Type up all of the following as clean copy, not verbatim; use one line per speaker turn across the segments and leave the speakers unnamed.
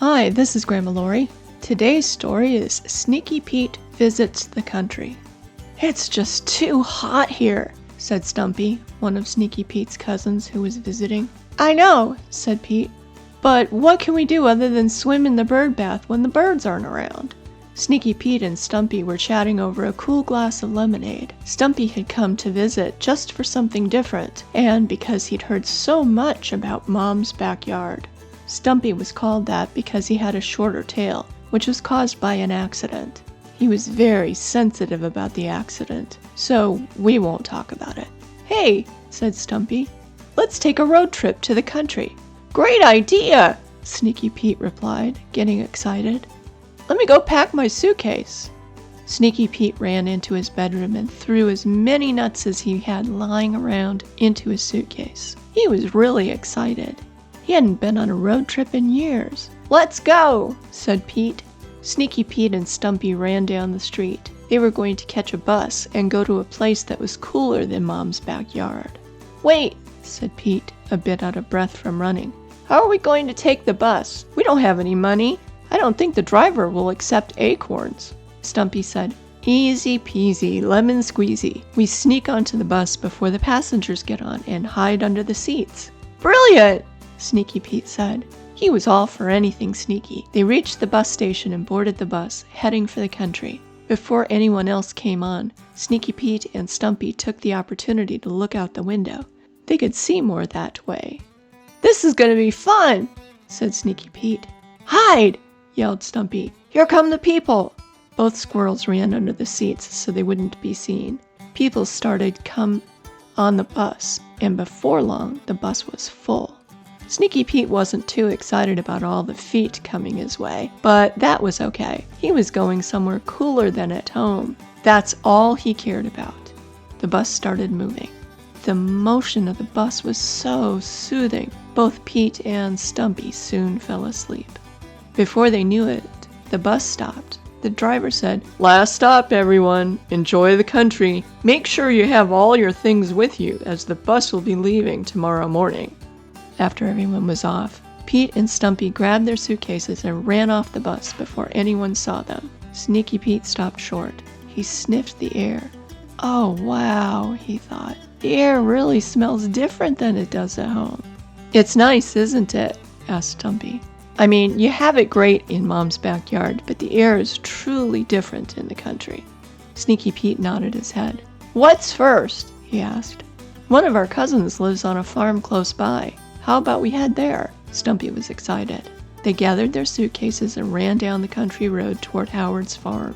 Hi, this is Grandma Laurie. Today's story is Sneaky Pete Visits the Country. It's just too hot here, said Stumpy, one of Sneaky Pete's cousins who was visiting. I know, said Pete, but what can we do other than swim in the bird bath when the birds aren't around? Sneaky Pete and Stumpy were chatting over a cool glass of lemonade. Stumpy had come to visit just for something different, and because he'd heard so much about Mom's backyard. Stumpy was called that because he had a shorter tail, which was caused by an accident. He was very sensitive about the accident, so we won't talk about it. Hey, said Stumpy, let's take a road trip to the country. Great idea, Sneaky Pete replied, getting excited. Let me go pack my suitcase. Sneaky Pete ran into his bedroom and threw as many nuts as he had lying around into his suitcase. He was really excited. He hadn't been on a road trip in years. Let's go, said Pete. Sneaky Pete and Stumpy ran down the street. They were going to catch a bus and go to a place that was cooler than Mom's backyard. Wait, said Pete, a bit out of breath from running. How are we going to take the bus? We don't have any money. I don't think the driver will accept acorns. Stumpy said, Easy peasy, lemon squeezy. We sneak onto the bus before the passengers get on and hide under the seats. Brilliant, Sneaky Pete said. He was all for anything sneaky. They reached the bus station and boarded the bus, heading for the country. Before anyone else came on, Sneaky Pete and Stumpy took the opportunity to look out the window. They could see more that way. This is going to be fun, said Sneaky Pete. Hide, yelled Stumpy. Here come the people. Both squirrels ran under the seats so they wouldn't be seen. People started come on the bus, and before long, the bus was full. Sneaky Pete wasn't too excited about all the feet coming his way, but that was okay. He was going somewhere cooler than at home. That's all he cared about. The bus started moving. The motion of the bus was so soothing. Both Pete and Stumpy soon fell asleep. Before they knew it, the bus stopped. The driver said, Last stop, everyone. Enjoy the country. Make sure you have all your things with you, as the bus will be leaving tomorrow morning. After everyone was off, Pete and Stumpy grabbed their suitcases and ran off the bus before anyone saw them. Sneaky Pete stopped short. He sniffed the air. Oh, wow, he thought. The air really smells different than it does at home. It's nice, isn't it? Asked Stumpy. I mean, you have it great in Mom's backyard, but the air is truly different in the country. Sneaky Pete nodded his head. What's first? He asked. One of our cousins lives on a farm close by. How about we head there? Stumpy was excited. They gathered their suitcases and ran down the country road toward Howard's farm.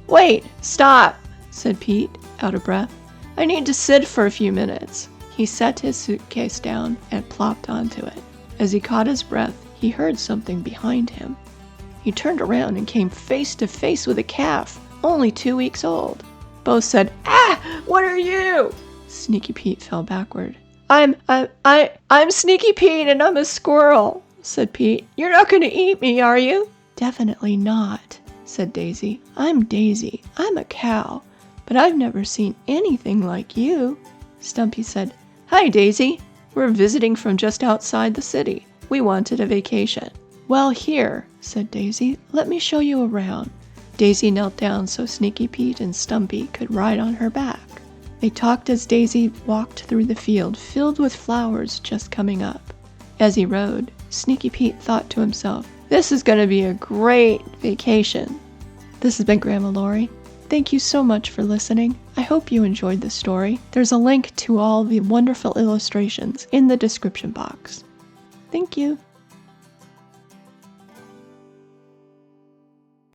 Wait, stop, said Pete, out of breath. I need to sit for a few minutes. He set his suitcase down and plopped onto it. As he caught his breath, he heard something behind him. He turned around and came face to face with a calf, only 2 weeks old. Both said, Ah, what are you? Sneaky Pete fell backward. I'm Sneaky Pete and I'm a squirrel, said Pete. You're not going to eat me, are you? Definitely not, said Daisy. I'm Daisy. I'm a cow, but I've never seen anything like you. Stumpy said, Hi, Daisy. We're visiting from just outside the city. We wanted a vacation. Well, here, said Daisy. Let me show you around. Daisy knelt down so Sneaky Pete and Stumpy could ride on her back. They talked as Daisy walked through the field filled with flowers just coming up. As he rode, Sneaky Pete thought to himself, This is going to be a great vacation. This has been Grandma Laurie. Thank you so much for listening. I hope you enjoyed the story. There's a link to all the wonderful illustrations in the description box. Thank you.